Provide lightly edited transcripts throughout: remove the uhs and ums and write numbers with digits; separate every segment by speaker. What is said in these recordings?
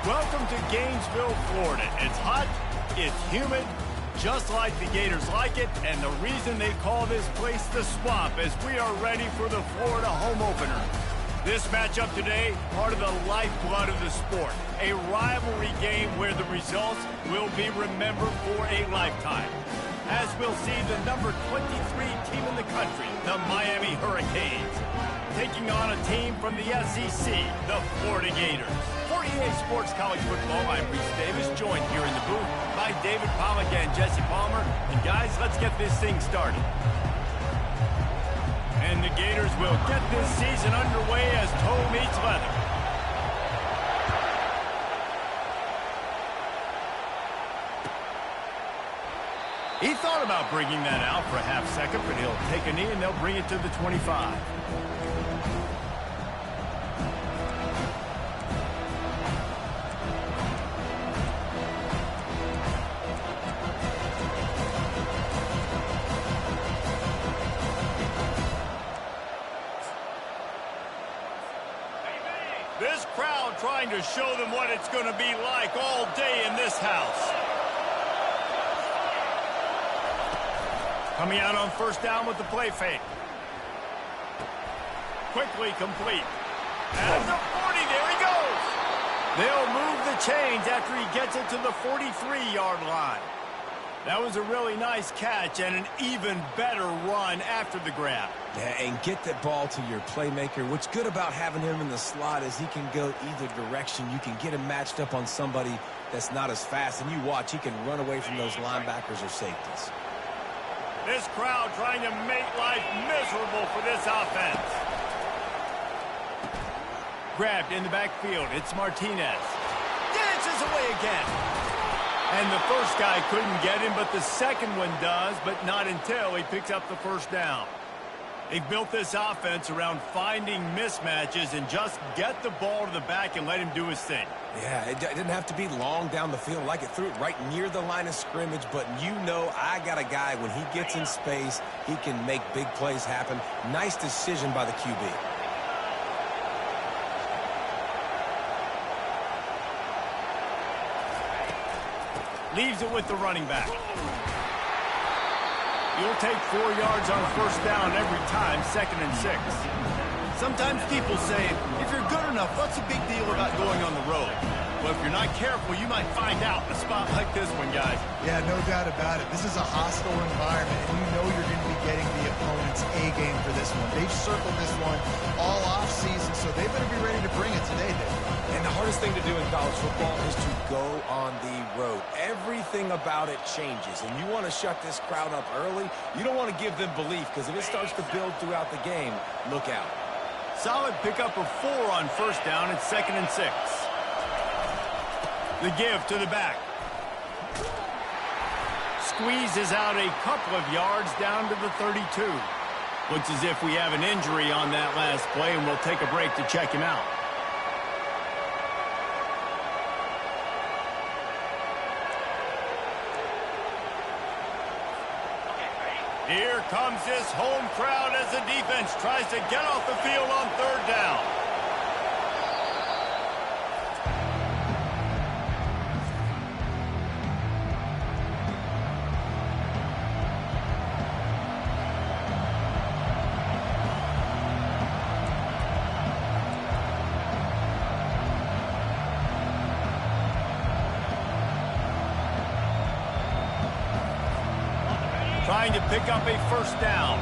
Speaker 1: Welcome to Gainesville, Florida. It's hot, it's humid, just like the Gators like it, and the reason they call this place the Swamp is we are ready for the Florida home opener. This matchup today, part of the lifeblood of the sport, a rivalry game where the results will be remembered for a lifetime. As we'll see the number 23 team in the country, the Miami Hurricanes, taking on a team from the SEC, the Florida Gators. For EA Sports College Football, I'm Reese Davis, joined here in the booth by David Pollack and Jesse Palmer. And guys, let's get this thing started. And the Gators will get this season underway as toe meets leather. He thought about bringing that out for a half second, but he'll take a knee and they'll bring it to the 25. This crowd trying to show them what it's going to be like all day in this house. Coming out on first down with the play fake. Quickly complete. At the 40, there he goes. They'll move the chains after he gets it to the 43-yard line. That was a really nice catch and an even better run after the grab.
Speaker 2: Yeah, and get that ball to your playmaker. What's good about having him in the slot is he can go either direction. You can get him matched up on somebody that's not as fast, and you watch, he can run away from those linebackers or safeties.
Speaker 1: This crowd trying to make life miserable for this offense. Grabbed in the backfield. It's Martinez. Dances away again. And the first guy couldn't get him, but the second one does, but not until he picks up the first down. They've built this offense around finding mismatches and just get the ball to the back and let him do his thing.
Speaker 2: Yeah, it didn't have to be long down the field. Like it threw it right near the line of scrimmage, but you know I got a guy, when he gets in space, he can make big plays happen. Nice decision by the QB.
Speaker 1: Leaves it with the running back. You'll take 4 yards on first down every time, 2nd and 6. Sometimes people say, if you're good enough, what's the big deal about going on the road? Well, if you're not careful, you might find out in a spot like this one, guys.
Speaker 3: Yeah, no doubt about it. This is a hostile environment, and you know you're going to be getting the opponent's A-game for this one. They've circled this one all off-season, so they better be ready to bring it today, Dave.
Speaker 2: And the hardest thing to do in college football is to go on the road. Everything about it changes, and you want to shut this crowd up early. You don't want to give them belief, because if it starts to build throughout the game, look out.
Speaker 1: Solid pickup of 4 on first down. It's 2nd and 6. The give to the back. Squeezes out a couple of yards down to the 32. Looks as if we have an injury on that last play, and we'll take a break to check him out. Here comes this home crowd as the defense tries to get off the field on third down. Trying to pick up a first down.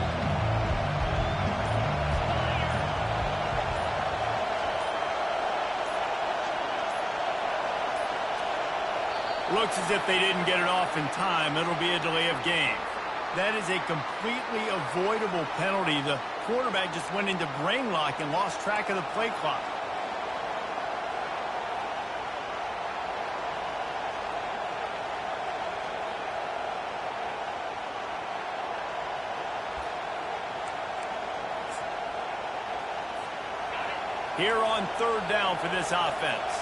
Speaker 1: Looks as if they didn't get it off in time. It'll be a delay of game. That is a completely avoidable penalty. The quarterback just went into brain lock and lost track of the play clock. Here on third down for this offense.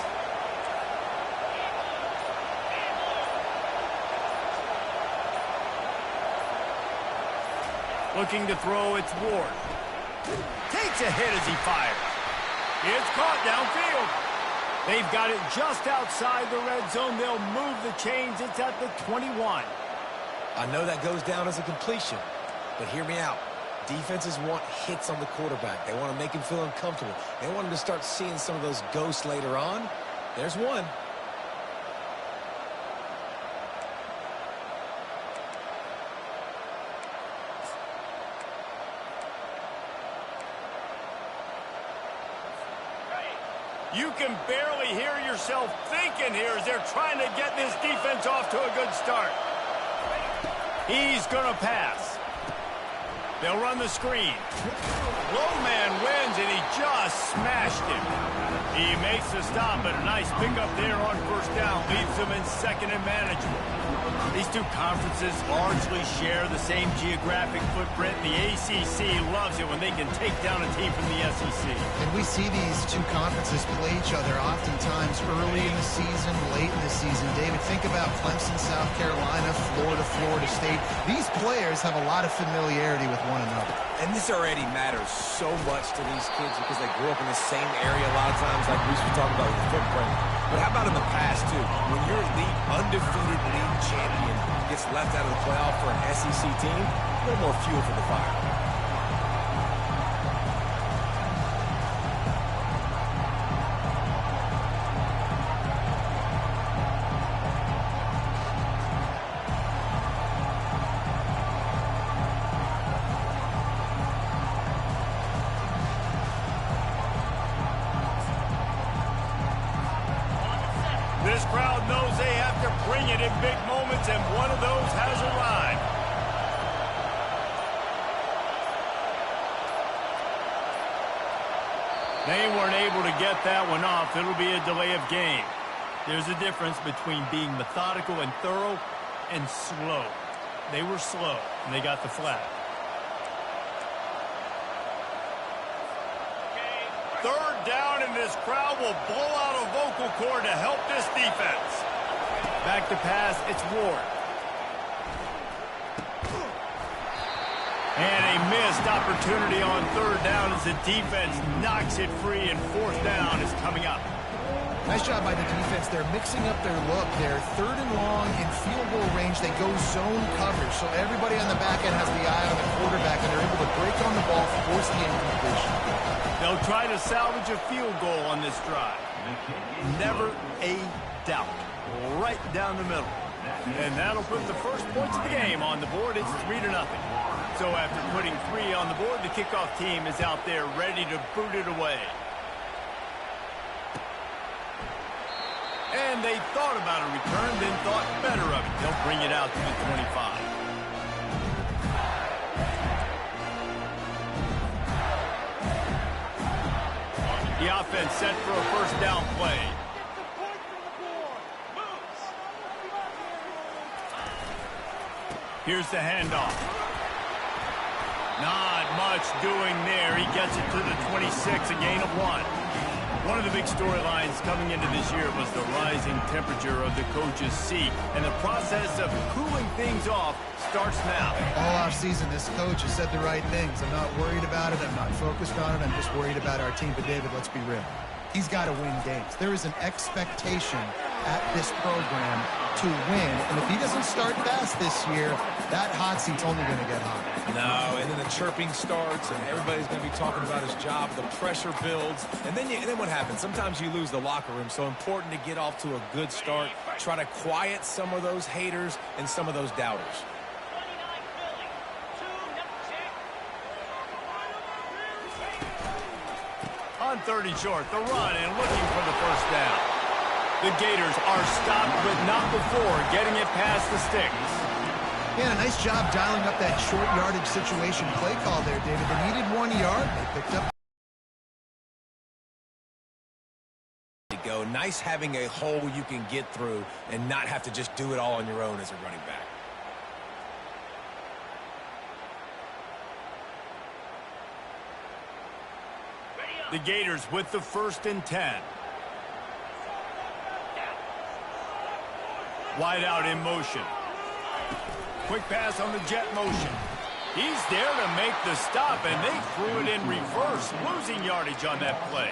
Speaker 1: Looking to throw, it's Ward. Takes a hit as he fires. It's caught downfield. They've got it just outside the red zone. They'll move the chains. It's at the 21.
Speaker 2: I know that goes down as a completion, but hear me out. Defenses want hits on the quarterback. They want to make him feel uncomfortable. They want him to start seeing some of those ghosts later on. There's one.
Speaker 1: You can barely hear yourself thinking here as they're trying to get this defense off to a good start. He's going to pass. They'll run the screen. Low man wins, and he just smashed him. He makes the stop, but a nice pickup there on first down. Leaves them in second and manageable. These two conferences largely share the same geographic footprint. The ACC loves it when they can take down a team from the SEC.
Speaker 3: And we see these two conferences play each other oftentimes early in the season, late in the season. David, think about Clemson, South Carolina, Florida, Florida State. These players have a lot of familiarity with one another.
Speaker 2: And this already matters so much to these kids because they grew up in the same area a lot of times, like we were talking about with the footprint. But how about in the past, too? When your undefeated league champion gets left out of the playoff for an SEC team, a little more fuel for the fire.
Speaker 1: This crowd knows they have to bring it in big moments, and one of those has arrived. They weren't able to get that one off. It'll be a delay of game. There's a difference between being methodical and thorough and slow. They were slow, and they got the flag. Third down, and this crowd will blow out a vocal cord to help this defense. Back to pass, it's Ward. And a missed opportunity on third down as the defense knocks it free, and fourth down is coming up.
Speaker 3: Nice job by the defense. They're mixing up their look. They're third and long in field goal range. They go zone coverage, so everybody on the back end has the eye on the quarterback, and they're able to break on the ball, force the incompletion.
Speaker 1: They'll try to salvage a field goal on this drive. Never a doubt. Right down the middle. And that'll put the first points of the game on the board. It's 3-0. So after putting 3 on the board, the kickoff team is out there ready to boot it away. And they thought about a return, then thought better of it. They'll bring it out to the 25. The offense set for a first down play. Here's the handoff. Not much doing there. He gets it to the 26, a gain of 1. One of the big storylines coming into this year was the rising temperature of the coach's seat, and the process of cooling things off starts now.
Speaker 3: All offseason, this coach has said the right things. I'm not worried about it. I'm not focused on it. I'm just worried about our team. But, David, let's be real. He's got to win games. There is an expectation at this program to win, and if he doesn't start fast this year, that hot seat's only going to get hot.
Speaker 2: No, and then the chirping starts, and everybody's going to be talking about his job. The pressure builds, and then what happens? Sometimes you lose the locker room, so important to get off to a good start. Try to quiet some of those haters and some of those doubters.
Speaker 1: On 30 short, the run and looking for the first down. The Gators are stopped, but not before getting it past the sticks.
Speaker 3: Yeah, a nice job dialing up that short yardage situation play call there, David. They needed 1 yard. They picked up.
Speaker 2: Go. Nice having a hole you can get through and not have to just do it all on your own as a running back.
Speaker 1: The Gators with the 1st and 10. Wide out in motion. Quick pass on the jet motion. He's there to make the stop, and they threw it in reverse, losing yardage on that play.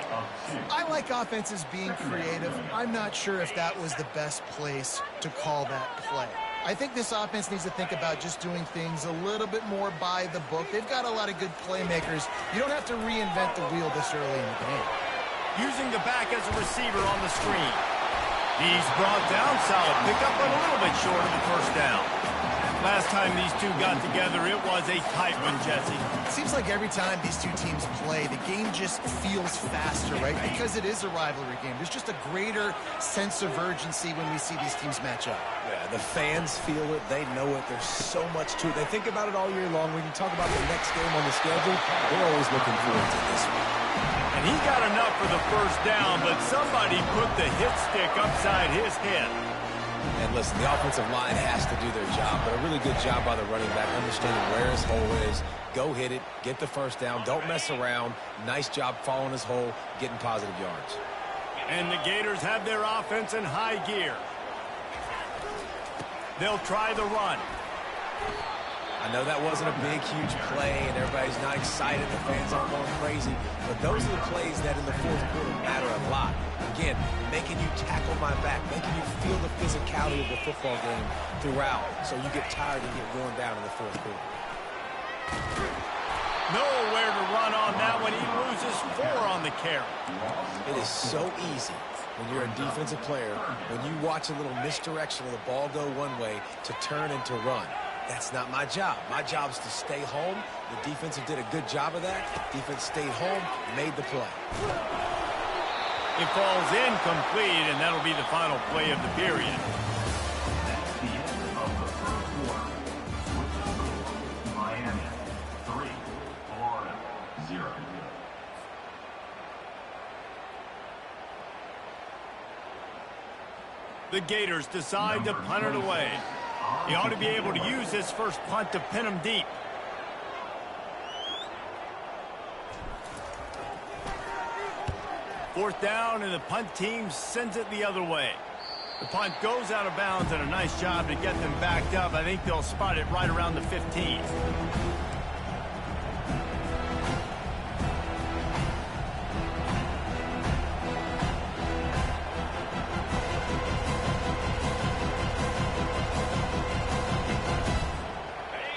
Speaker 3: I like offenses being creative. I'm not sure if that was the best place to call that play. I think this offense needs to think about just doing things a little bit more by the book. They've got a lot of good playmakers. You don't have to reinvent the wheel this early in the game.
Speaker 1: Using the back as a receiver on the screen. He's brought down, solid pickup, but a little bit short of the first down. Last time these two got together, it was a tight one, Jesse.
Speaker 3: It seems like every time these two teams play, the game just feels faster, right? Because it is a rivalry game. There's just a greater sense of urgency when we see these teams match up.
Speaker 2: Yeah, the fans feel it. They know it. There's so much to it. They think about it all year long. When you talk about the next game on the schedule, they're always looking forward to this one.
Speaker 1: And he got enough for the first down, but somebody put the hit stick upside his head.
Speaker 2: And listen, the offensive line has to do their job, but a really good job by the running back, understanding where his hole is. Go hit it, get the first down, don't mess around. Nice job following his hole, getting positive yards.
Speaker 1: And the Gators have their offense in high gear. They'll try the run.
Speaker 2: I know that wasn't a big, huge play, and everybody's not excited. The fans aren't going crazy. But those are the plays that in the fourth quarter matter a lot. Again, making you tackle my back, making you feel the physicality of the football game throughout, so you get tired and get worn down in the fourth quarter.
Speaker 1: Nowhere to run on that one. He loses 4 on the carry.
Speaker 2: It is so easy when you're a defensive player, when you watch a little misdirection of the ball go one way, to turn and to run. That's not my job. My job is to stay home. The defensive did a good job of that. Defense stayed home, made the play.
Speaker 1: It falls incomplete, and that'll be the final play of the period.
Speaker 4: That's the end of the first quarter. Miami 3, Florida 0.
Speaker 1: The Gators decide to punt it away. He ought to be able to use his first punt to pin him deep. Fourth down, and the punt team sends it the other way. The punt goes out of bounds, and a nice job to get them backed up. I think they'll spot it right around the 15.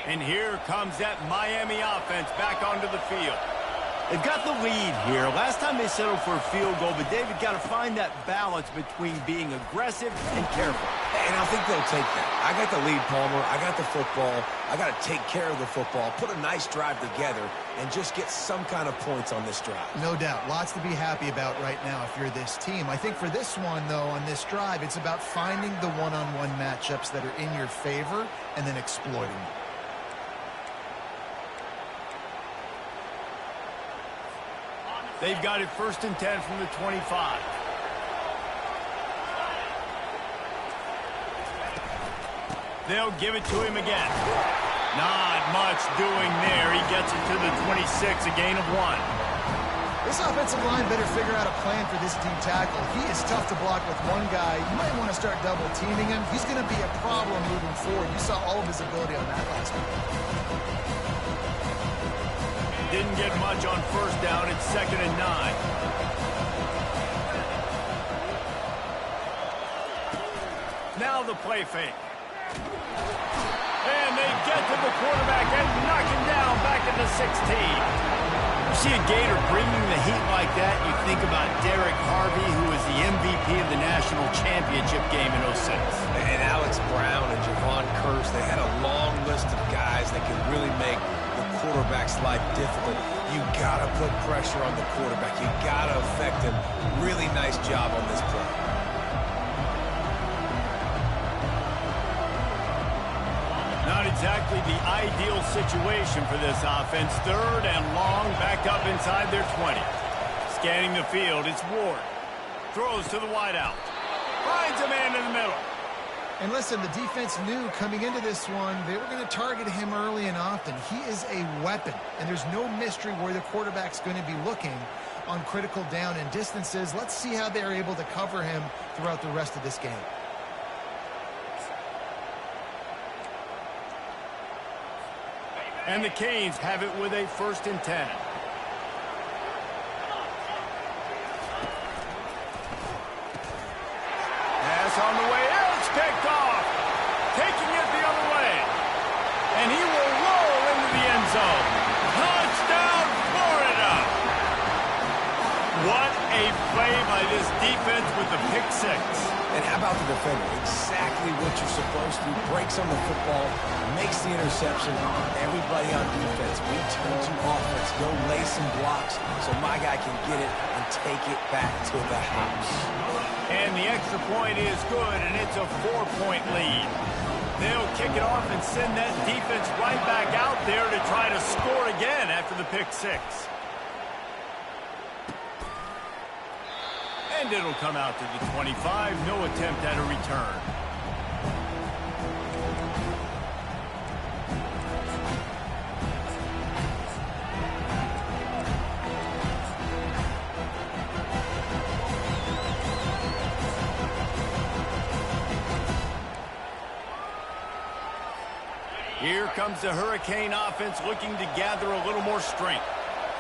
Speaker 1: And here comes that Miami offense back onto the field. They've got the lead here. Last time they settled for a field goal, but David got to find that balance between being aggressive and careful.
Speaker 2: And I think they'll take that. I got the lead, Palmer. I got the football. I got to take care of the football, put a nice drive together, and just get some kind of points on this drive.
Speaker 3: No doubt. Lots to be happy about right now if you're this team. I think for this one, though, on this drive, it's about finding the one-on-one matchups that are in your favor and then exploiting them.
Speaker 1: They've got it 1st and 10 from the 25. They'll give it to him again. Not much doing there. He gets it to the 26, a gain of 1.
Speaker 3: This offensive line better figure out a plan for this deep tackle. He is tough to block with one guy. You might want to start double teaming him. He's going to be a problem moving forward. You saw all of his ability on that last one.
Speaker 1: Didn't get much on first down. It's 2nd and 9. Now the play fake. And they get to the quarterback and knock him down back at the 16. You see a Gator bringing the heat like that, you think about Derek Harvey, who was the MVP of the national championship game in 06.
Speaker 2: And Alex Brown and Javon Curse, they had a long list of guys that could really make the quarterback's life difficult. You got to put pressure on the quarterback. You got to affect him. Really nice job on this play.
Speaker 1: Not exactly the ideal situation for this offense. 3rd and long, back up inside their 20. Scanning the field, it's Ward. Throws to the wideout. Finds a man in the middle.
Speaker 3: And listen, the defense knew coming into this one, they were going to target him early and often. He is a weapon, and there's no mystery where the quarterback's going to be looking on critical down and distances. Let's see how they're able to cover him throughout the rest of this game.
Speaker 1: And the Canes have it with a 1st and 10. Pass on the way. It's picked off. Taking it the other way. And he will roll into the end zone. Touchdown, Florida. What a play by this defense with the pick 6.
Speaker 2: And how about the defender? Exactly what you're supposed to. Breaks on the football, makes the interception. Everybody on defense, we turn to offense. Go lay some blocks so my guy can get it and take it back to the house.
Speaker 1: And the extra point is good, and it's a 4-point lead. They'll kick it off and send that defense right back out there to try to score again after the pick 6. And it'll come out to the 25. No attempt at a return. Here comes the Hurricane offense looking to gather a little more strength.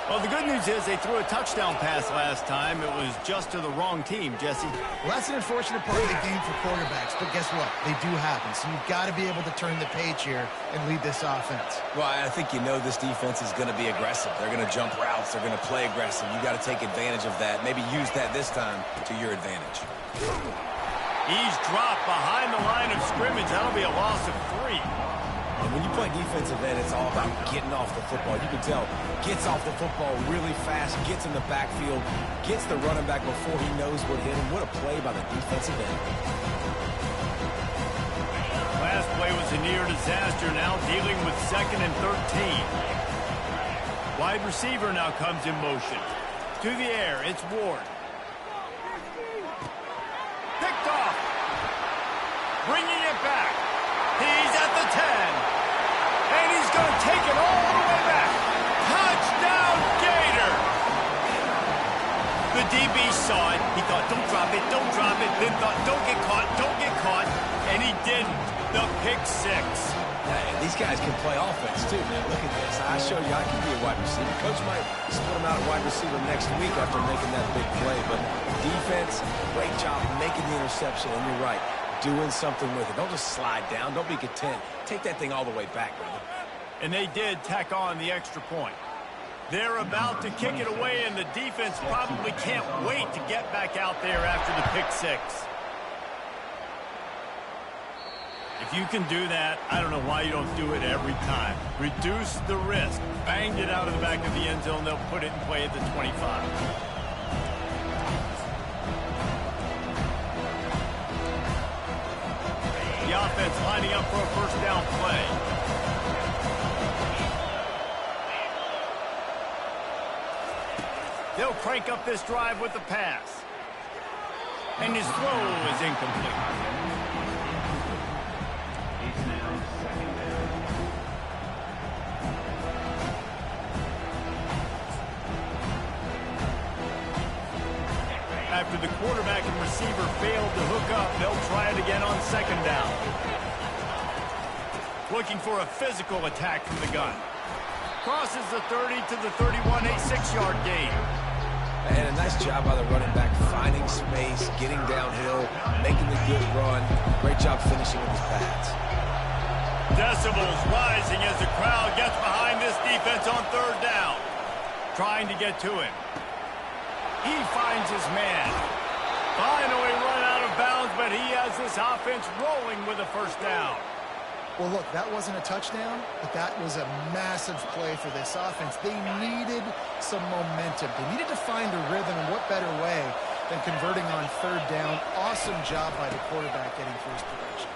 Speaker 1: Well, the good news is they threw a touchdown pass last time. It was just to the wrong team, Jesse.
Speaker 3: Well, that's an unfortunate part of the game for quarterbacks, but guess what? They do happen, so you've got to be able to turn the page here and lead this offense.
Speaker 2: Well, I think you know this defense is going to be aggressive. They're going to jump routes. They're going to play aggressive. You've got to take advantage of that. Maybe use that this time to your advantage.
Speaker 1: He's dropped behind the line of scrimmage. That'll be a loss of 3.
Speaker 2: And when you play defensive end, it's all about getting off the football. You can tell, gets off the football really fast, gets in the backfield, gets the running back before he knows what hit him. What a play by the defensive end.
Speaker 1: Last play was a near disaster, now dealing with 2nd and 13. Wide receiver now comes in motion. To the air, it's Ward. Picked off. Bringing it back. He's at the 10. And he's going to take it all the way back. Touchdown, Gator. The DB saw it. He thought, don't drop it, don't drop it. Then thought, don't get caught, don't get caught. And he didn't. The pick 6.
Speaker 2: Yeah, these guys can play offense, too, man. Look at this. I show you I can be a wide receiver. Coach might split him out at wide receiver next week after making that big play. But defense, great job making the interception. And you're right. Doing something with it. Don't just slide down. Don't be content. Take that thing all the way back, brother.
Speaker 1: And they did tack on the extra point. They're about to kick it away, and the defense probably can't wait to get back out there after the pick 6. If you can do that, I don't know why you don't do it every time. Reduce the risk. Banged it out of the back of the end zone. They'll put it in play at the 25. The offense lining up for a 1st down play. They'll crank up this drive with the pass. And his throw is incomplete.
Speaker 4: It's now 2nd down.
Speaker 1: After the quarterback and receiver failed to hook up, they'll try it again on 2nd down. Looking for a physical attack from the gun. Crosses the 30 to the 31, a 6-yard gain.
Speaker 2: And a nice job by the running back, finding space, getting downhill, making the good run. Great job finishing with his pads.
Speaker 1: Decibels rising as the crowd gets behind this defense on 3rd down. Trying to get to him. He finds his man. Finally run out of bounds, but he has this offense rolling with a 1st down.
Speaker 3: Well, look, that wasn't a touchdown, but that was a massive play for this offense. They needed some momentum. They needed to find a rhythm, and what better way than converting on 3rd down. Awesome job by the quarterback getting through his progression.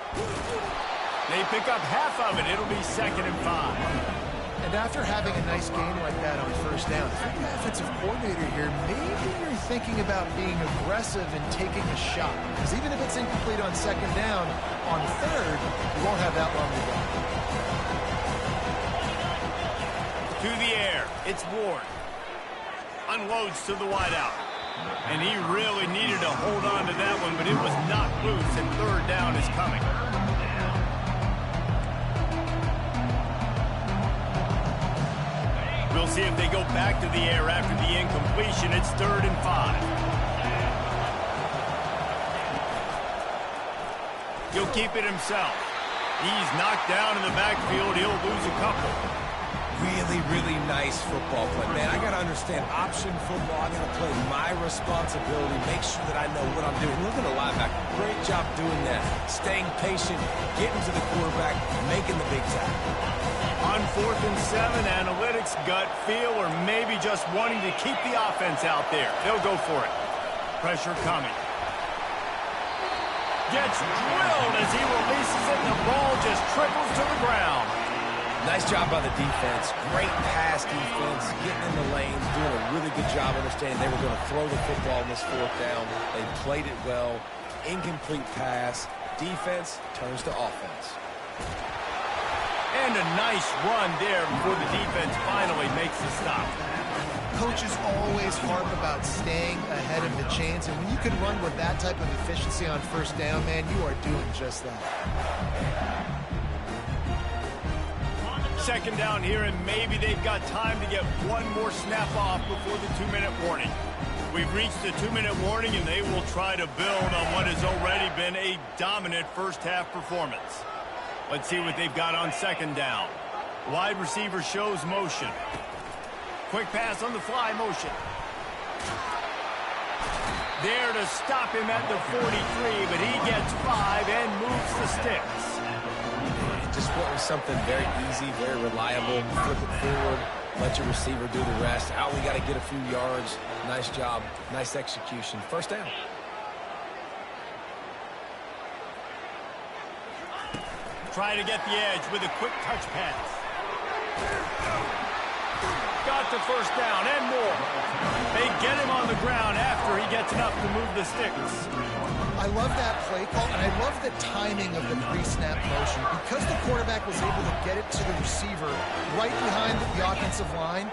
Speaker 1: They pick up half of it. It'll be 2nd and 5.
Speaker 3: And after having a nice game like that on 1st down, if you're the offensive coordinator here, maybe you're thinking about being aggressive and taking a shot. Because even if it's incomplete on 2nd down, on 3rd, you won't have that long to go.
Speaker 1: To the air, it's Ward. Unloads to the wideout. And he really needed to hold on to that one, but it was knocked loose, and 3rd down is coming. We'll see if they go back to the air after the incompletion. It's 3rd and 5. He'll keep it himself. He's knocked down in the backfield. He'll lose a couple.
Speaker 2: Really, really nice football play. Man, I got to understand option football. I got to play my responsibility, make sure that I know what I'm doing. Look at the linebacker. Great job doing that. Staying patient, getting to the quarterback, making the big tackle.
Speaker 1: On 4th and 7, analytics, gut feel, or maybe just wanting to keep the offense out there. They'll go for it. Pressure coming. Gets drilled as he releases it. The ball just trickles to the ground.
Speaker 2: Nice job by the defense. Great pass defense, getting in the lanes, doing a really good job understanding they were going to throw the football in this 4th down. They played it well. Incomplete pass. Defense turns to offense.
Speaker 1: And a nice run there before the defense finally makes the stop.
Speaker 3: Coaches always harp about staying ahead of the chains, and when you can run with that type of efficiency on 1st down, man, you are doing just that.
Speaker 1: 2nd down here, and maybe they've got time to get one more snap off before the 2-minute warning. We've reached the 2-minute warning, and they will try to build on what has already been a dominant first-half performance. Let's see what they've got on 2nd down. Wide receiver shows motion. Quick pass on the fly motion. There to stop him at the 43, but he gets 5 and moves the sticks.
Speaker 2: Just wanting something very easy, very reliable. Flip it forward, let your receiver do the rest. Out, we got to get a few yards. Nice job, nice execution. 1st down.
Speaker 1: Try to get the edge with a quick touch pass. Got the 1st down and more. They get him on the ground after he gets enough to move the sticks.
Speaker 3: I love that play call, and I love the timing of the pre-snap motion. Because the quarterback was able to get it to the receiver right behind the offensive line,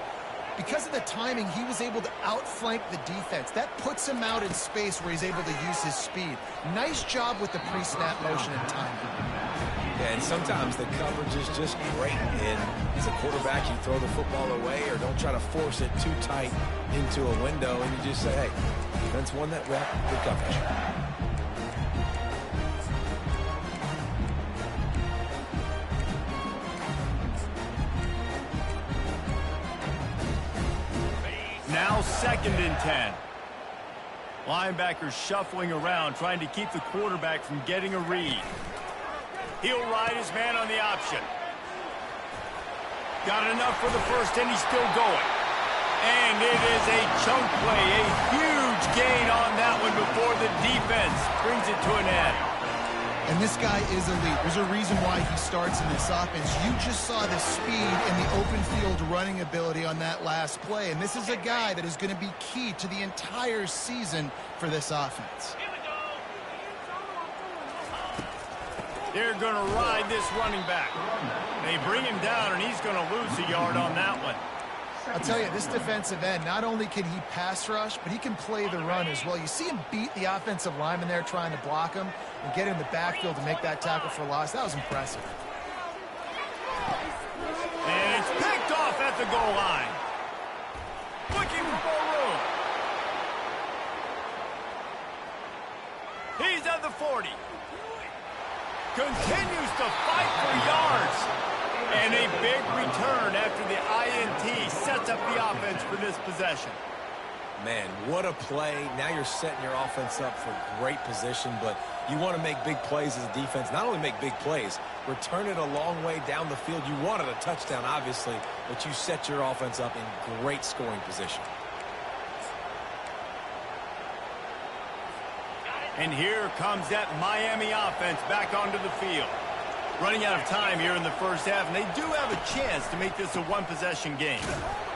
Speaker 3: because of the timing, he was able to outflank the defense. That puts him out in space where he's able to use his speed. Nice job with the pre-snap motion and timing.
Speaker 2: Yeah, and sometimes the coverage is just great. And as a quarterback, you throw the football away or don't try to force it too tight into a window, and you just say, hey, defense won that rep, good coverage.
Speaker 1: Now 2nd and 10. Linebackers shuffling around, trying to keep the quarterback from getting a read. He'll ride his man on the option. Got enough for the 1st, and he's still going. And it is a chunk play, a huge gain on that one before the defense brings it to an end.
Speaker 3: And this guy is elite. There's a reason why he starts in this offense. You just saw the speed and the open field running ability on that last play. And this is a guy that is going to be key to the entire season for this offense.
Speaker 1: They're going to ride this running back. They bring him down, and he's going to lose a yard on that one.
Speaker 3: I'll tell you, this defensive end, not only can he pass rush, but he can play the run as well. You see him beat the offensive lineman there trying to block him and get in the backfield to make that tackle for loss. That was impressive.
Speaker 1: And it's picked off at the goal line. Looking for more room. He's at the 40. Continues to fight for yards. And a big return after the INT sets up the offense for this possession.
Speaker 2: Man, what a play. Now you're setting your offense up for great position, but you want to make big plays as a defense. Not only make big plays, return it a long way down the field. You wanted a touchdown, obviously, but you set your offense up in great scoring position.
Speaker 1: And here comes that Miami offense back onto the field. Running out of time here in the 1st half, and they do have a chance to make this a one-possession game.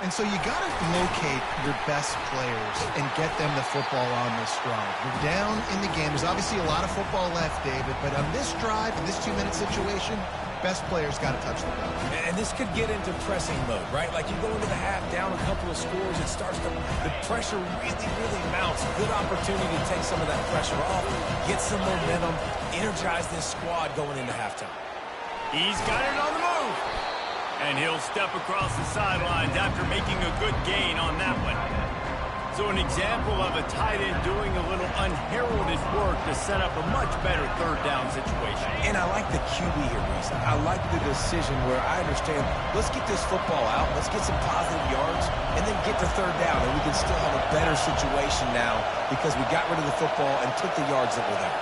Speaker 3: And so you got to locate your best players and get them the football on this drive. You're down in the game. There's obviously a lot of football left, David, but on this drive, in this 2-minute situation, best players got to touch the ball.
Speaker 2: And this could get into pressing mode, right? Like you go into the half down a couple of scores, it starts to, the pressure really mounts. Good opportunity to take some of that pressure off, get some momentum, energize this squad going into halftime.
Speaker 1: He's got it on the move. And he'll step across the sidelines after making a good gain on that one. So an example of a tight end doing a little unheralded work to set up a much better third down situation.
Speaker 2: And I like the QB here, Reese. I like the decision where I understand, let's get this football out, let's get some positive yards, and then get to third down, and we can still have a better situation now because we got rid of the football and took the yards that were there.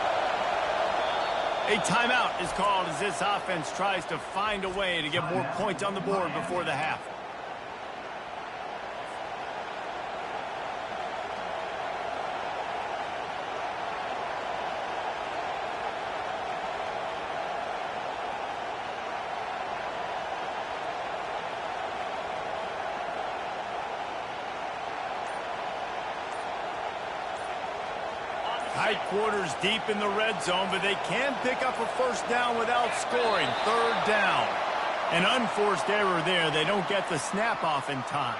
Speaker 1: A timeout is called as this offense tries to find a way to get more points on the board before the half. Tight quarters deep in the red zone, but they can pick up a first down without scoring. Third down. An unforced error there. They don't get the snap off in time.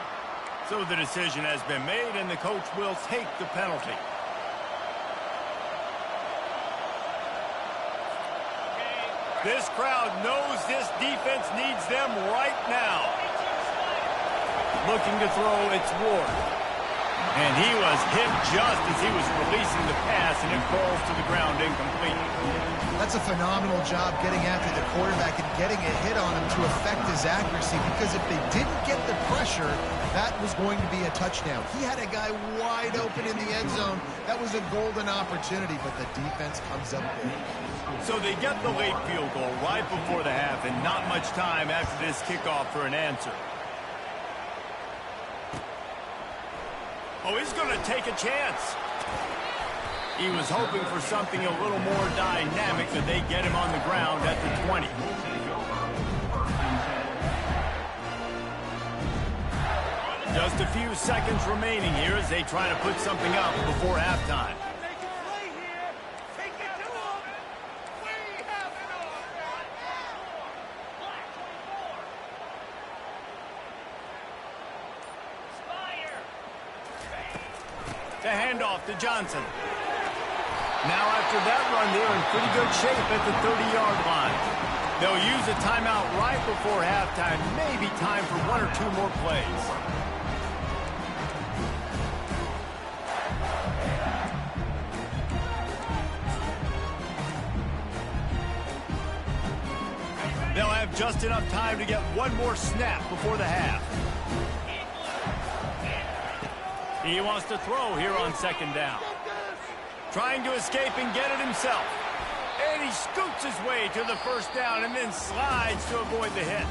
Speaker 1: So the decision has been made, and the coach will take the penalty. This crowd knows this defense needs them right now. Looking to throw, it's Ward. And he was hit just as he was releasing the pass, and it falls to the ground incomplete.
Speaker 3: That's a phenomenal job getting after the quarterback and getting a hit on him to affect his accuracy, because if they didn't get the pressure, that was going to be a touchdown. He had a guy wide open in the end zone. That was a golden opportunity, but the defense comes up big.
Speaker 1: So they get the late field goal right before the half, and not much time after this kickoff for an answer. Oh, he's going to take a chance. He was hoping for something a little more dynamic, but they get him on the ground at the 20. Just a few seconds remaining here as they try to put something up before halftime. The handoff to Johnson. Now after that run, they're in pretty good shape at the 30-yard line. They'll use a timeout right before halftime. Maybe time for one or two more plays. They'll have just enough time to get one more snap before the half. He wants to throw here on second down. Trying to escape and get it himself. And he scoots his way to the first down and then slides to avoid the hit.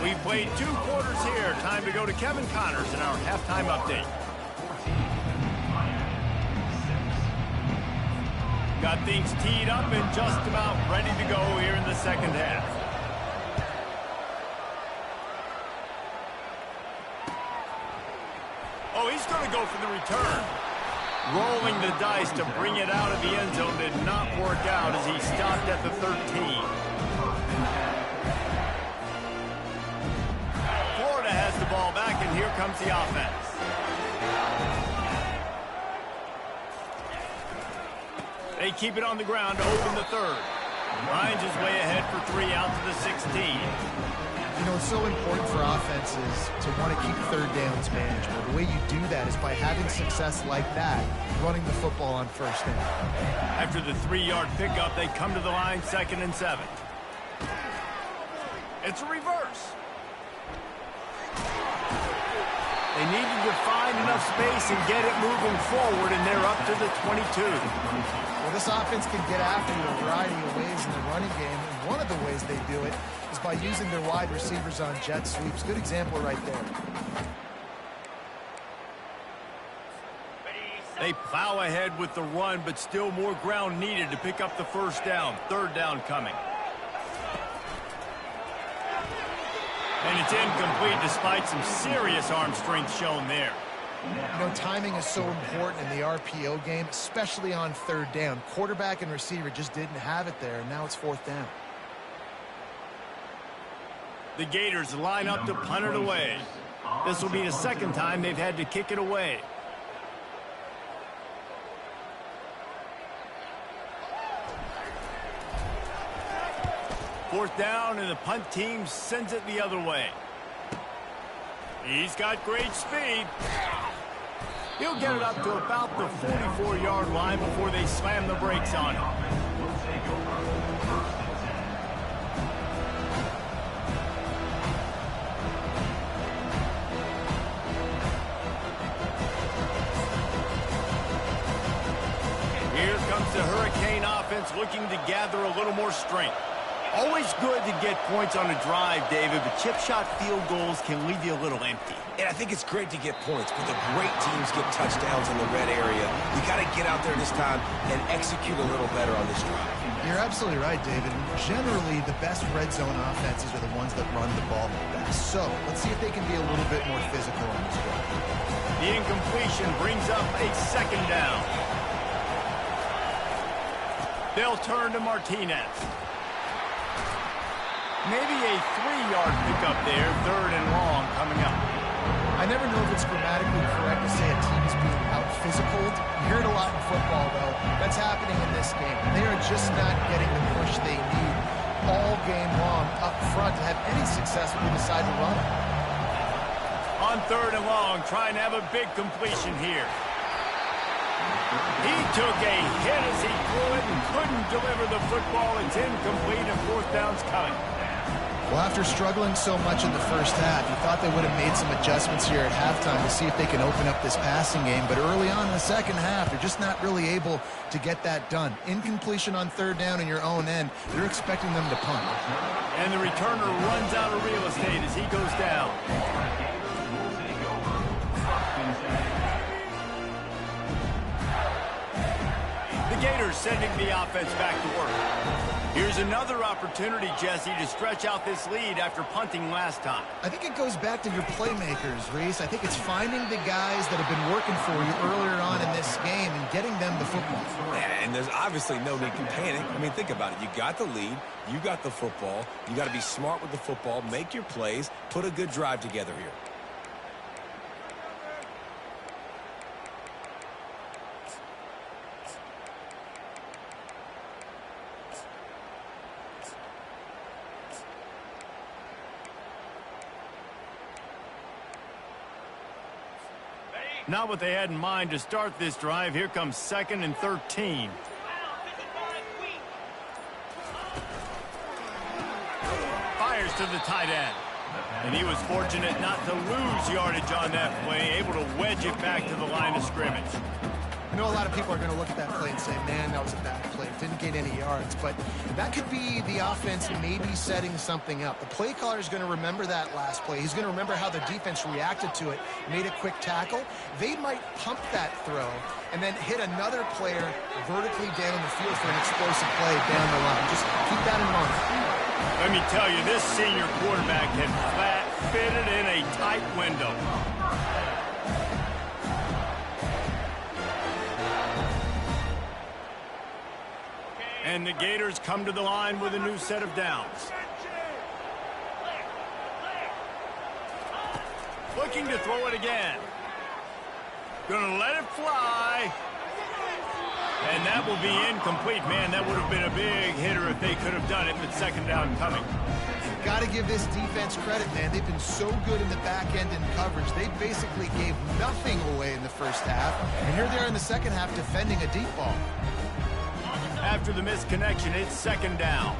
Speaker 1: We've played 2 quarters here. Time to go to Kevin Connors in our halftime update. Got things teed up and just about ready to go here in the second half. Oh, he's going to go for the return. Rolling the dice to bring it out of the end zone did not work out as he stopped at the 13. Florida has the ball back, and here comes the offense. They keep it on the ground to open the third. Hines is way ahead for 3 out to the 16.
Speaker 3: You know, it's so important for offenses to want to keep third downs manageable. The way you do that is by having success like that, running the football on first down.
Speaker 1: After the 3-yard pickup, they come to the line, 2nd and 7. It's a reverse. They needed to find enough space and get it moving forward, and they're up to the 22.
Speaker 3: Well, this offense can get after you a variety of ways in the running game, and one of the ways they do it is by using their wide receivers on jet sweeps. Good example right there.
Speaker 1: They plow ahead with the run, but still more ground needed to pick up the first down. 3rd down coming. And it's incomplete despite some serious arm strength shown there.
Speaker 3: You know, timing is so important in the RPO game, especially on 3rd down. Quarterback and receiver just didn't have it there, and now it's 4th down.
Speaker 1: The Gators line up to punt it away. This will be the 2nd time they've had to kick it away. 4th down, and the punt team sends it the other way. He's got great speed. He'll get it up to about the 44-yard line before they slam the brakes on him. Here comes the Hurricane offense looking to gather a little more strength. Always good to get points on a drive, David, but chip shot field goals can leave you a little empty.
Speaker 2: And I think it's great to get points, but the great teams get touchdowns in the red area. You got to get out there this time and execute a little better on this drive.
Speaker 3: You're absolutely right, David. Generally, the best red zone offenses are the ones that run the ball the best. So let's see if they can be a little bit more physical on this drive.
Speaker 1: The incompletion brings up a 2nd down. They'll turn to Martinez. Maybe a 3-yard pickup there, 3rd and long coming up.
Speaker 3: I never know if it's grammatically correct to say a team is being out-physicaled. You hear it a lot in football, though. That's happening in this game. They are just not getting the push they need all game long up front to have any success when they decide to run it.
Speaker 1: On 3rd and long, trying to have a big completion here. He took a hit as he threw it and couldn't deliver the football. It's incomplete and 4th down's coming.
Speaker 3: Well, after struggling so much in the first half, you thought they would have made some adjustments here at halftime to see if they can open up this passing game. But early on in the second half, they're just not really able to get that done. Incompletion on 3rd down in your own end, you're expecting them to punt.
Speaker 1: And the returner runs out of real estate as he goes down. The Gators sending the offense back to work. Here's another opportunity, Jesse, to stretch out this lead after punting last time.
Speaker 3: I think it goes back to your playmakers, Reese. I think it's finding the guys that have been working for you earlier on in this game and getting them the football.
Speaker 2: Yeah, and there's obviously no need to panic. I mean, think about it. You got the lead. You got the football. You got to be smart with the football, make your plays, put a good drive together here.
Speaker 1: Not what they had in mind to start this drive. Here comes 2nd and 13. Fires to the tight end. And he was fortunate not to lose yardage on that play, able to wedge it back to the line of scrimmage.
Speaker 3: I know a lot of people are going to look at that play and say, man, that was a bad play. It didn't gain any yards. But that could be the offense maybe setting something up. The play caller is going to remember that last play. He's going to remember how the defense reacted to it, made a quick tackle. They might pump that throw and then hit another player vertically down the field for an explosive play down the line. Just keep that in mind.
Speaker 1: Let me tell you, this senior quarterback had flat fitted in a tight window. And the Gators come to the line with a new set of downs. Looking to throw it again. Gonna let it fly. And that will be incomplete. Man, that would have been a big hitter if they could have done it, but 2nd down coming.
Speaker 3: Got to give this defense credit, man. They've been so good in the back end in coverage. They basically gave nothing away in the first half. And here they are in the second half defending a deep ball.
Speaker 1: After the missed connection, it's 2nd down.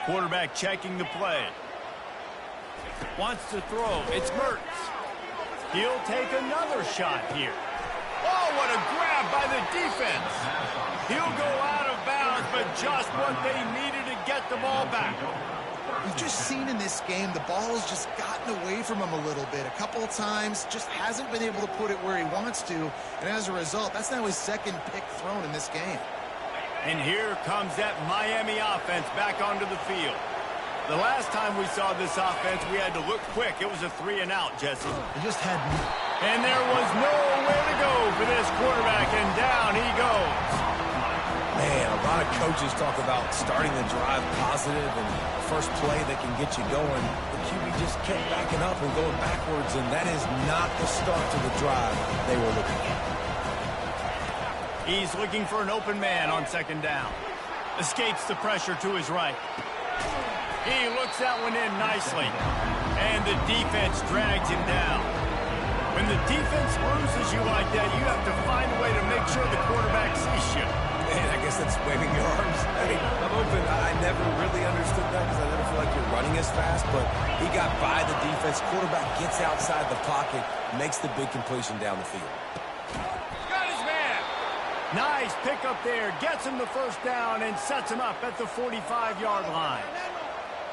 Speaker 1: Quarterback checking the play. Wants to throw. It's Mertz. He'll take another shot here. Oh, what a grab by the defense. He'll go out of bounds, but just what they needed to get the ball back.
Speaker 3: We've just seen in this game the ball has just gotten away from him a little bit. A couple of times, just hasn't been able to put it where he wants to. And as a result, that's now his 2nd pick thrown in this game.
Speaker 1: And here comes that Miami offense back onto the field. The last time we saw this offense, we had to look quick. It was a 3-and-out, Jesse.
Speaker 3: He just had...
Speaker 1: And there was nowhere to go for this quarterback, and down he goes.
Speaker 2: Man, a lot of coaches talk about starting the drive positive and first play that can get you going. The QB just kept backing up and going backwards, and that is not the start to the drive they were looking for.
Speaker 1: He's looking for an open man on second down. Escapes the pressure to his right. He looks that one in nicely. And the defense drags him down. When the defense loses you like that, you have to find a way to make sure the quarterback sees you.
Speaker 2: Man, I guess that's waving your arms. Hey, I'm open. I never really understood that because I never feel like you're running as fast, but he got by the defense. Quarterback gets outside the pocket, makes the big completion down the field.
Speaker 1: Got his man. Nice pick up there. Gets him the first down and sets him up at the 45-yard line.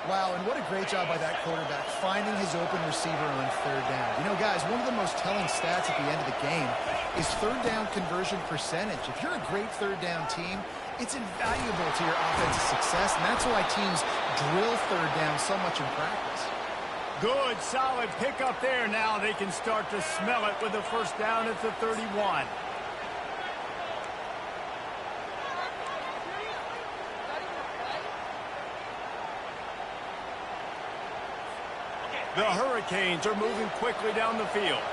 Speaker 3: Wow, and what a great job by that quarterback finding his open receiver on third down. You know, guys, one of the most telling stats at the end of the game is third down conversion percentage. If you're a great third down team, it's invaluable to your offensive success, and that's why teams drill third down so much in practice.
Speaker 1: Good, solid pickup there. Now they can start to smell it with a first down at the 31. The Hurricanes are moving quickly down the field.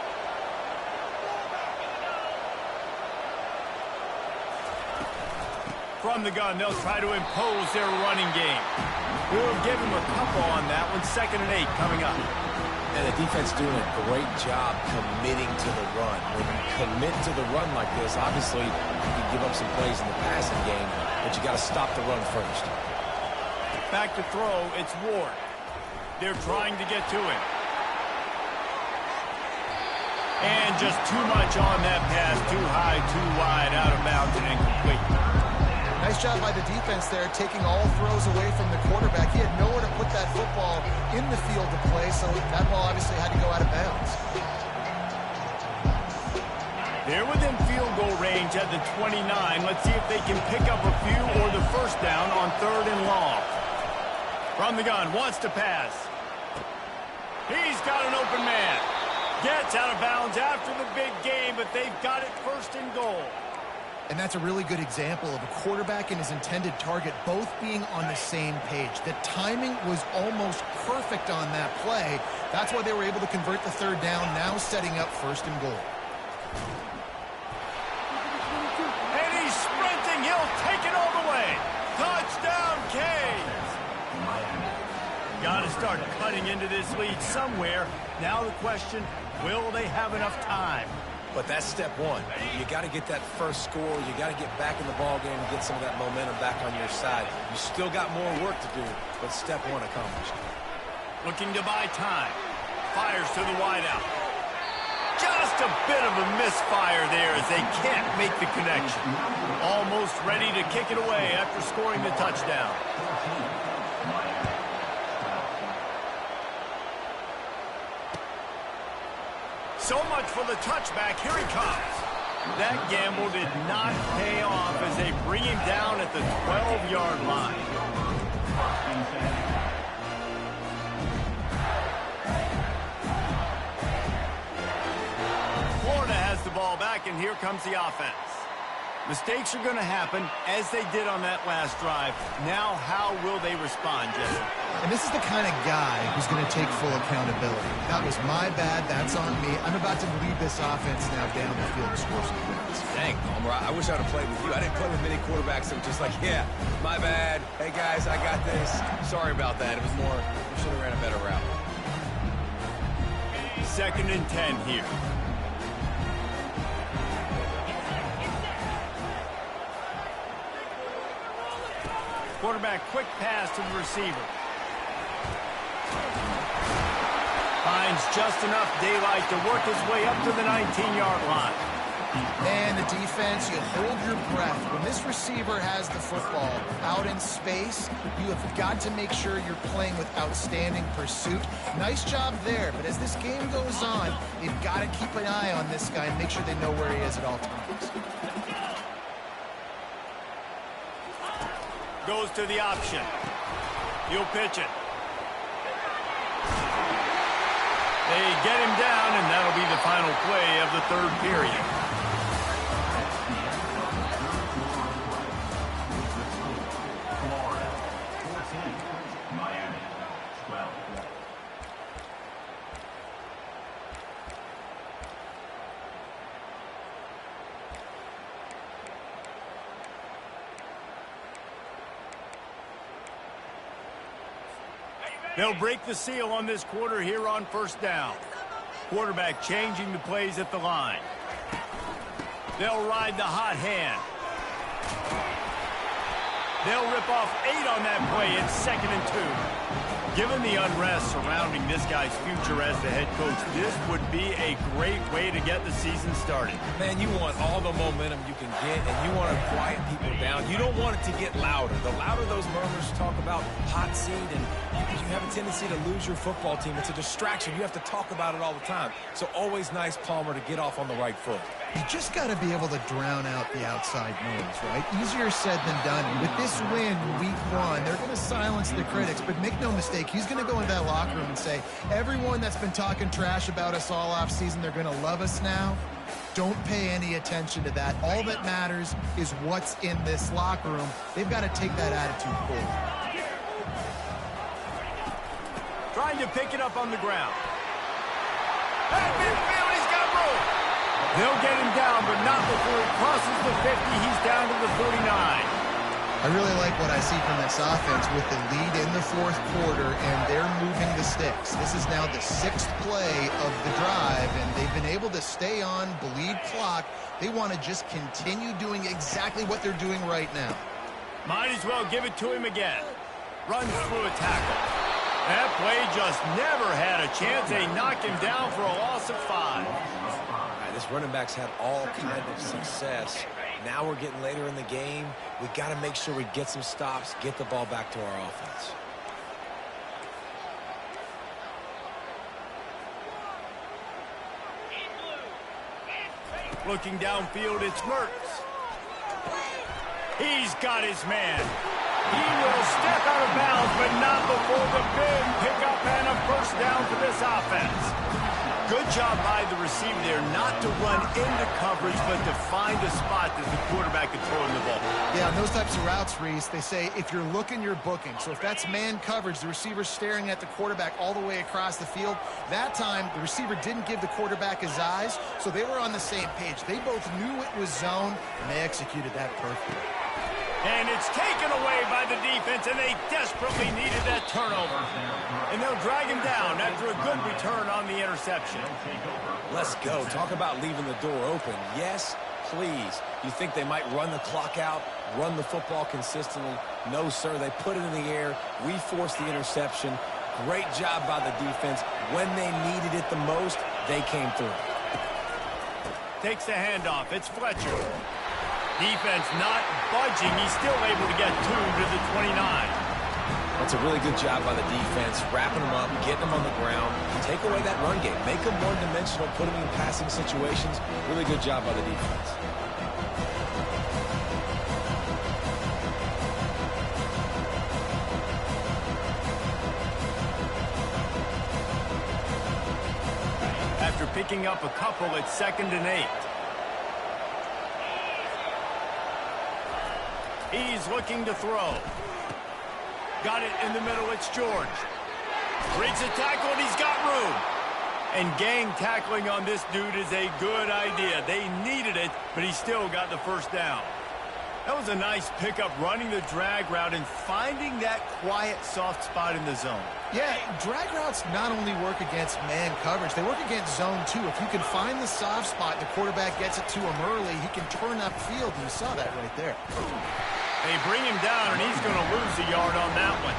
Speaker 1: From the gun, they'll try to impose their running game. We'll give him a couple on that one. 2nd and 8 coming up.
Speaker 2: And the defense doing a great job committing to the run. When you commit to the run like this, obviously you can give up some plays in the passing game, but you got to stop the run first.
Speaker 1: Back to throw, it's Ward. They're trying to get to him. And just too much on that pass. Too high, too wide, out of bounds, and incomplete.
Speaker 3: Nice job by the defense there, taking all throws away from the quarterback. He had nowhere to put that football in the field to play, so that ball obviously had to go out of bounds.
Speaker 1: They're within field goal range at the 29. Let's see if they can pick up a few or the first down on 3rd and long. From the gun, wants to pass. He's got an open man. Gets out of bounds after the big game, but they've got it 1st and goal.
Speaker 3: And that's a really good example of a quarterback and his intended target both being on the same page. The timing was almost perfect on that play. That's why they were able to convert the 3rd down, now setting up 1st and goal.
Speaker 1: And he's sprinting. He'll take it all the way. Touchdown, Canes. Got to start cutting into this lead somewhere. Now the question, will they have enough time?
Speaker 2: But that's step one. You got to get that first score. You got to get back in the ball game and get some of that momentum back on your side. You still got more work to do, but step one accomplished.
Speaker 1: Looking to buy time. Fires to the wideout. Just a bit of a misfire there as they can't make the connection. Almost ready to kick it away after scoring the touchdown. So much for the touchback. Here he comes. That gamble did not pay off as they bring him down at the 12-yard line. Florida has the ball back, and here comes the offense. Mistakes are going to happen, as they did on that last drive. Now, how will they respond, Jesse?
Speaker 3: And this is the kind of guy who's going to take full accountability. That was my bad. That's on me. I'm about to lead this offense now down the field and score some points.
Speaker 2: Dang, Homer, I wish I would have played with you. I didn't play with many quarterbacks that were just like, yeah, my bad. Hey, guys, I got this. Sorry about that. It was more, we should have ran a better route.
Speaker 1: 2nd and 10 here. Quarterback, quick pass to the receiver. Finds just enough daylight to work his way up to the 19-yard line.
Speaker 3: And the defense, you hold your breath. When this receiver has the football out in space, you have got to make sure you're playing with outstanding pursuit. Nice job there, but as this game goes on, you've got to keep an eye on this guy and make sure they know where he is at all times.
Speaker 1: Goes to the option. He'll pitch it. They get him down, and that'll be the final play of the 3rd period.
Speaker 4: Florida 14, Miami 12.
Speaker 1: They'll break the seal on this quarter here on first down. Quarterback changing the plays at the line. They'll ride the hot hand. They'll rip off 8 on that play. It's 2nd and 2. Given the unrest surrounding this guy's future as the head coach, this would be a great way to get the season started.
Speaker 2: Man, you want all the momentum you can get, and you want to quiet people down. You don't want it to get louder. The louder those murmurs talk about hot seat, and you have a tendency to lose your football team. It's a distraction. You have to talk about it all the time. So always nice, Palmer, to get off on the right foot.
Speaker 3: You just got to be able to drown out the outside noise, right? Easier said than done. With this win, week 1, they're going to silence the critics. But make no mistake, he's going to go into that locker room and say, everyone that's been talking trash about us all off season, they're going to love us now. Don't pay any attention to that. All that matters is what's in this locker room. They've got to take that attitude forward.
Speaker 1: Trying to pick it up on the ground. At midfield, he's got room. They'll get him down, but not before he crosses the 50. He's down to the 49.
Speaker 3: I really like what I see from this offense with the lead in the 4th quarter, and they're moving the sticks. This is now the 6th play of the drive, and they've been able to stay on, bleed clock. They want to just continue doing exactly what they're doing right now.
Speaker 1: Might as well give it to him again. Runs through a tackle. That play just never had a chance. They knock him down for a loss of 5.
Speaker 2: This running back's had all kinds of success. Now we're getting later in the game. We got to make sure we get some stops, get the ball back to our offense.
Speaker 1: Looking downfield, it's Mertz. He's got his man. He will step out of bounds, but not before the big pickup and a first down for this offense. Good job by the receiver there not to run into coverage, but to find a spot that the quarterback can throw in the ball.
Speaker 3: Yeah, on those types of routes, Reese, they say if you're looking, you're booking. So if that's man coverage, the receiver's staring at the quarterback all the way across the field. That time, the receiver didn't give the quarterback his eyes, so they were on the same page. They both knew it was zone, and they executed that perfectly.
Speaker 1: And it's taken away by the defense, and they desperately needed that turnover. And they'll drag him down after a good return on the interception.
Speaker 2: Let's go. Talk about leaving the door open. Yes, please. You think they might run the clock out, run the football consistently? No, sir. They put it in the air. We forced the interception. Great job by the defense. When they needed it the most, they came through.
Speaker 1: Takes the handoff. It's Fletcher. Defense not budging. He's still able to get 2 to the 29.
Speaker 2: That's a really good job by the defense, wrapping them up, getting them on the ground. Take away that run game. Make them one-dimensional, put them in passing situations. Really good job by the defense.
Speaker 1: After picking up a couple, it's 2nd and 8. He's looking to throw. Got it in the middle. It's George. Breaks a tackle, and he's got room. And gang tackling on this dude is a good idea. They needed it, but he still got the first down. That was a nice pickup, running the drag route and finding that quiet, soft spot in the zone.
Speaker 3: Yeah, drag routes not only work against man coverage, they work against zone too. If you can find the soft spot and the quarterback gets it to him early, he can turn upfield, and you saw that right there.
Speaker 1: They bring him down, and he's going to lose a yard on that one.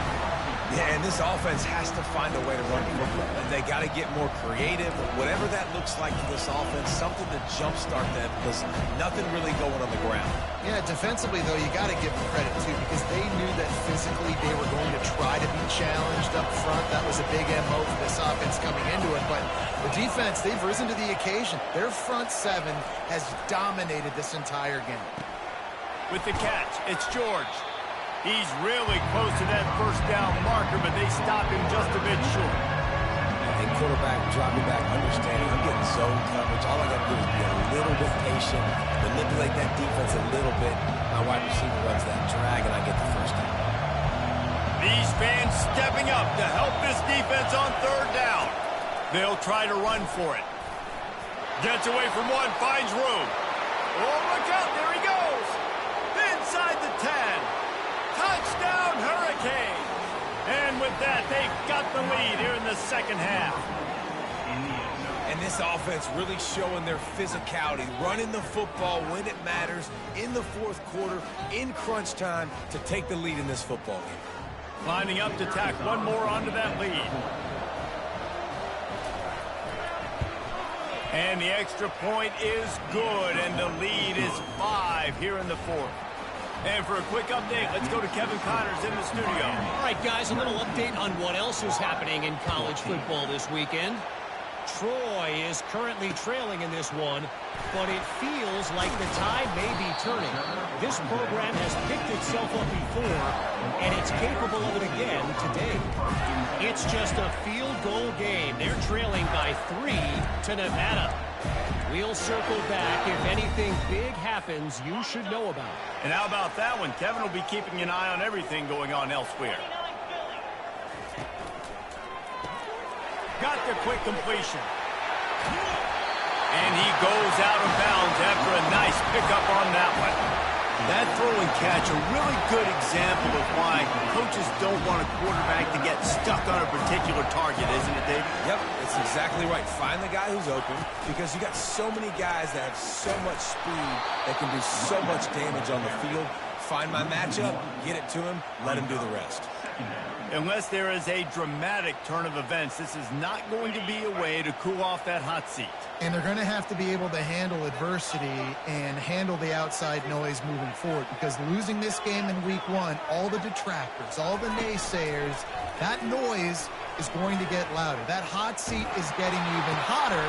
Speaker 2: Yeah, and this offense has to find a way to run the football. And they got to get more creative. Whatever that looks like for this offense, something to jumpstart them, because nothing really going on the ground.
Speaker 3: Yeah, defensively, though, you got to give them credit, too, because they knew that physically they were going to try to be challenged up front. That was a big MO for this offense coming into it. But the defense, they've risen to the occasion. Their front seven has dominated this entire game.
Speaker 1: With the catch, it's George. He's really close to that first down marker, but they stop him just a bit short.
Speaker 2: I think quarterback dropping back, understanding I'm getting zone coverage. All I got to do is be a little bit patient, manipulate that defense a little bit. My wide receiver runs that drag, and I get the first down.
Speaker 1: These fans stepping up to help this defense on 3rd down. They'll try to run for it. Gets away from one, finds room. Oh, look out, there he goes. Inside the 10. Touchdown, Hurricane. And with that, they've got the lead here in the second half.
Speaker 2: And this offense really showing their physicality, running the football when it matters, in the fourth quarter, in crunch time, to take the lead in this football game.
Speaker 1: Lining up to tack one more onto that lead. And the extra point is good, and the lead is 5 here in the fourth. And for a quick update, let's go to Kevin Connors in the studio.
Speaker 5: All right, guys, a little update on what else is happening in college football this weekend. Troy is currently trailing in this one, but it feels like the tide may be turning. This program has picked itself up before, and it's capable of it again today. It's just a field goal game. They're trailing by 3 to Nevada. We'll circle back if anything big happens you should know about.
Speaker 1: And how about that one? Kevin will be keeping an eye on everything going on elsewhere. Got the quick completion. And he goes out of bounds after a nice pickup on that one. That throw and catch, a really good example of why coaches don't want a quarterback to get stuck on a particular target, isn't it, Dave?
Speaker 2: Yep, it's exactly right. Find the guy who's open, because you got so many guys that have so much speed that can do so much damage on the field. Find my matchup, get it to him, let him do the rest.
Speaker 1: Unless there is a dramatic turn of events, this is not going to be a way to cool off that hot seat.
Speaker 3: And they're going to have to be able to handle adversity and handle the outside noise moving forward, because losing this game in week 1, all the detractors, all the naysayers, that noise is going to get louder. That hot seat is getting even hotter.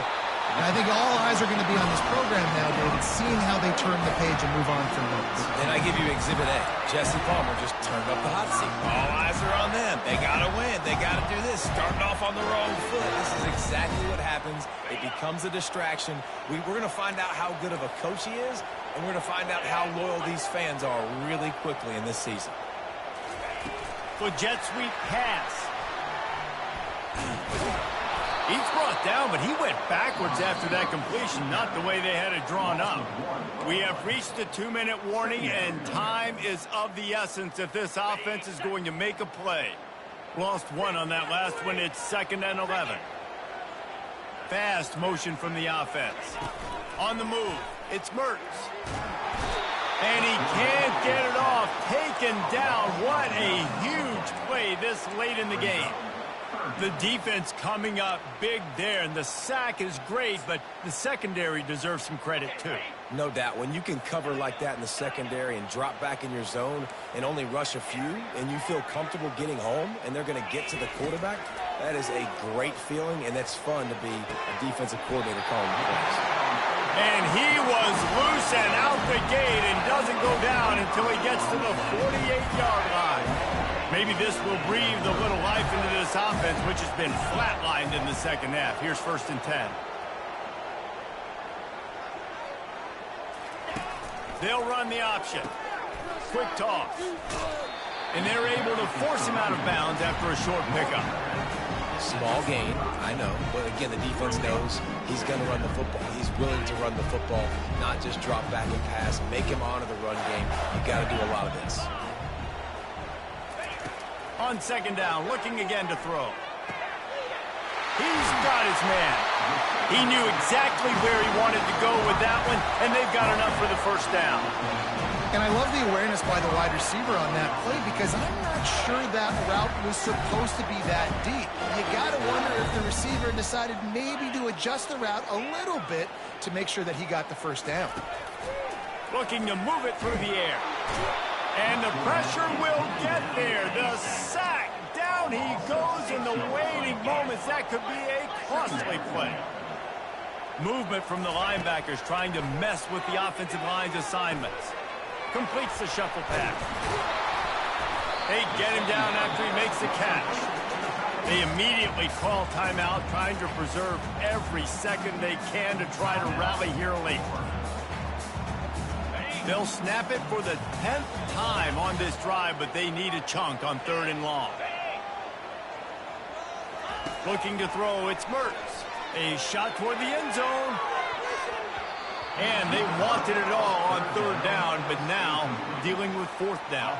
Speaker 3: And I think all eyes are going to be on this program now, David, seeing how they turn the page and move on from this.
Speaker 2: And I give you Exhibit A. Jesse Palmer just turned up the hot seat. All eyes are on them. They got to win. They got to do this. Starting off on the wrong foot. This is exactly what happens. It becomes a distraction. We're going to find out how good of a coach he is, and we're going to find out how loyal these fans are really quickly in this season.
Speaker 1: The jet sweep pass. He's brought down, but he went backwards after that completion, not the way they had it drawn up. We have reached the 2-minute warning, and time is of the essence if this offense is going to make a play. Lost 1 on that last one. It's 2nd and 11. Fast motion from the offense. On the move, it's Mertz. And he can't get it off. Taken down. What a huge play this late in the game. The defense coming up big there, and the sack is great, but the secondary deserves some credit too.
Speaker 2: No doubt. When you can cover like that in the secondary and drop back in your zone and only rush a few, and you feel comfortable getting home and they're going to get to the quarterback, that is a great feeling, and it's fun to be a defensive coordinator calling the plays.
Speaker 1: And he was loose and out the gate and doesn't go down until he gets to the 48-yard line. Maybe this will breathe a little life into this offense, which has been flatlined in the second half. Here's 1st and 10. They'll run the option. Quick toss. And they're able to force him out of bounds after a short pickup.
Speaker 2: Small gain, I know. But again, the defense knows he's going to run the football. He's willing to run the football, not just drop back and pass. Make him honor the run game. You got to do a lot of this.
Speaker 1: On 2nd down, looking again to throw. He's got his man. He knew exactly where he wanted to go with that one, and they've got enough for the 1st down.
Speaker 3: And I love the awareness by the wide receiver on that play, because I'm not sure that route was supposed to be that deep. You got to wonder if the receiver decided maybe to adjust the route a little bit to make sure that he got the 1st down.
Speaker 1: Looking to move it through the air. And the pressure will get there. The sack. Down he goes in the waiting moments. That could be a costly play. Movement from the linebackers trying to mess with the offensive line's assignments. Completes the shuffle pass. They get him down after he makes the catch. They immediately call timeout, trying to preserve every second they can to try to rally here late. They'll snap it for the 10th time on this drive, but they need a chunk on 3rd and long. Looking to throw, it's Mertz. A shot toward the end zone. And they wanted it all on 3rd down, but now dealing with 4th down.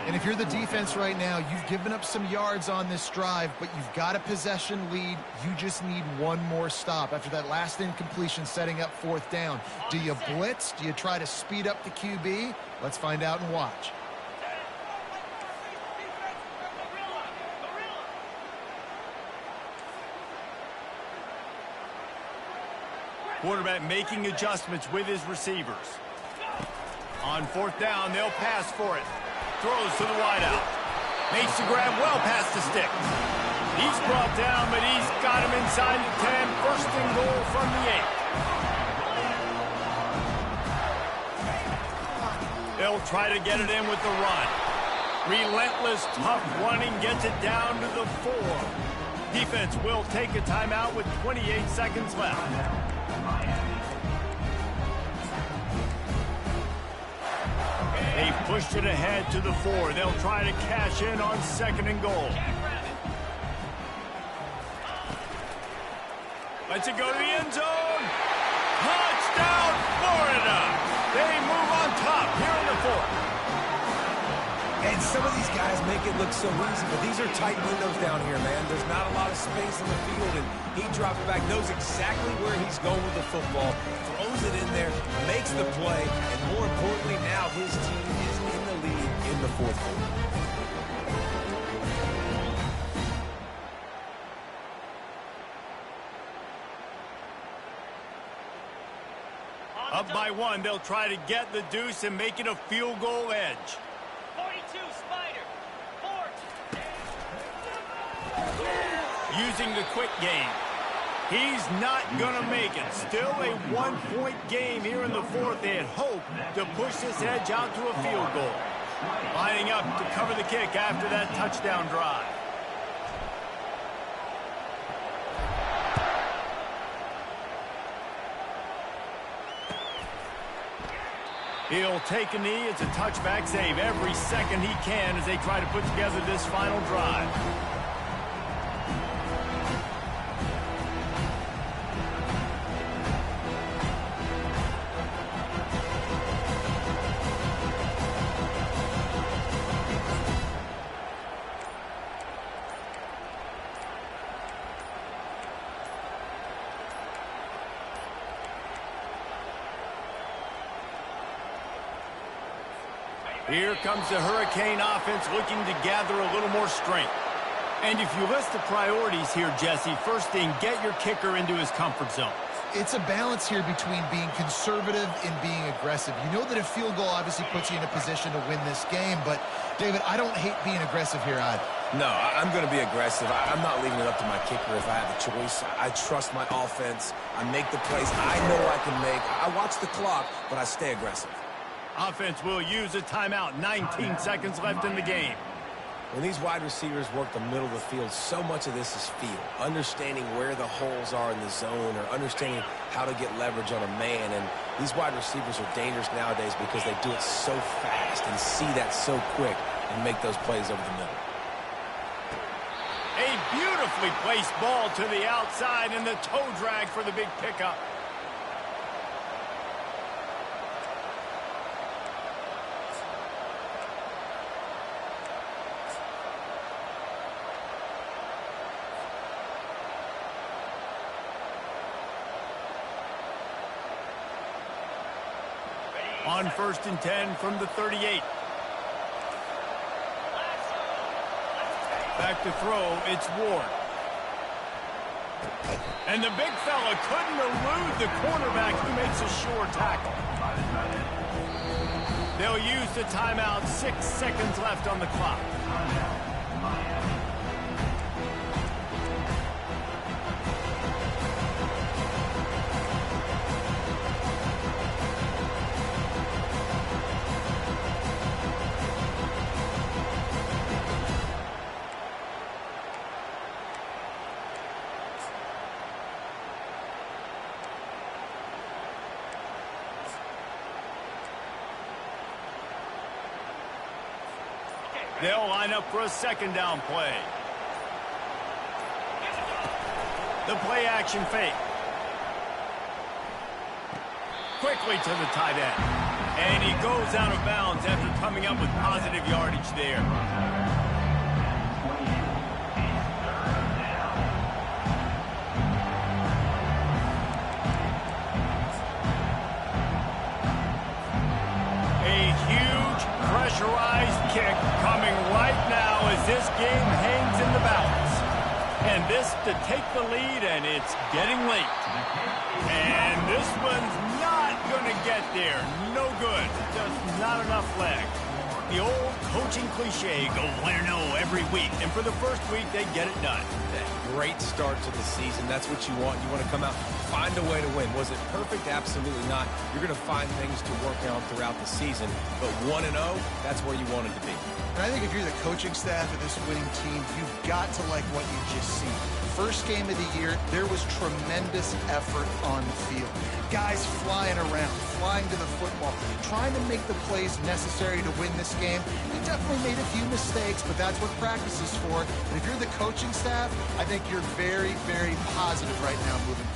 Speaker 3: And if you're the defense right now, you've given up some yards on this drive, but you've got a possession lead. You just need one more stop after that last incompletion setting up fourth down. Do you blitz? Do you try to speed up the QB? Let's find out and watch.
Speaker 1: Quarterback making adjustments with his receivers. On fourth down, they'll pass for it. Throws to the wideout. Makes the grab well past the stick. He's brought down, but he's got him inside the 10. First and goal from the 8. They'll try to get it in with the run. Relentless, tough running gets it down to the 4. Defense will take a timeout with 28 seconds left. They pushed it ahead to the 4. They'll try to cash in on second and goal. Lets it go to the end zone. Touchdown, Florida. They move on top here in the 4th.
Speaker 2: And some of these guys make it look so easy, but these are tight windows down here, man. There's not a lot of space on the field, and he drops back, knows exactly where he's going with the football, throws it in there, makes the play, and more importantly, now his team is in the lead in the 4th quarter.
Speaker 1: Up by 1, they'll try to get the deuce and make it a field goal edge.
Speaker 6: 42, Spider. 4.
Speaker 1: Using the quick game. He's not going to make it. Still a 1-point game here in the 4th. They had hoped to push this edge out to a field goal. Lining up to cover the kick after that touchdown drive. He'll take a knee. It's a touchback save every second he can as they try to put together this final drive. Here comes the Hurricane offense looking to gather a little more strength. And if you list the priorities here, Jesse, first thing, get your kicker into his comfort zone.
Speaker 3: It's a balance here between being conservative and being aggressive. You know that a field goal obviously puts you in a position to win this game, but, David, I don't hate being aggressive here either.
Speaker 2: No, I'm going to be aggressive. I'm not leaving it up to my kicker if I have a choice. I trust my offense. I make the plays I know I can make. I watch the clock, but I stay aggressive.
Speaker 1: Offense will use a timeout. 19 seconds left in the game.
Speaker 2: When these wide receivers work the middle of the field, so much of this is feel. Understanding where the holes are in the zone or understanding how to get leverage on a man. And these wide receivers are dangerous nowadays because they do it so fast and see that so quick and make those plays over the middle.
Speaker 1: A beautifully placed ball to the outside and the toe drag for the big pickup. On 1st and 10 from the 38. Back to throw, it's Ward. And the big fella couldn't elude the cornerback who makes a sure tackle. They'll use the timeout. 6 seconds left on the clock. They'll line up for a second down play. The play action fake. Quickly to the tight end. And he goes out of bounds after coming up with positive yardage there. Pressurized kick coming right now as this game hangs in the balance. And this to take the lead, and it's getting late. And this one's not going to get there. No good. Just not enough leg. The old coaching cliche, go win or no every week. And for the first week, they get it done.
Speaker 2: Great start to the season. That's what you want. You want to come out, find a way to win. Was it perfect? Absolutely not. You're going to find things to work on throughout the season. But 1-0, that's where you wanted to be.
Speaker 3: And I think if you're the coaching staff of this winning team, you've got to like what you just see. First game of the year, there was tremendous effort on the field. Guys flying around, flying to the football, trying to make the plays necessary to win this game. They definitely made a few mistakes, but that's what practice is for. And if you're the coaching staff, I think you're very, very positive right now moving forward.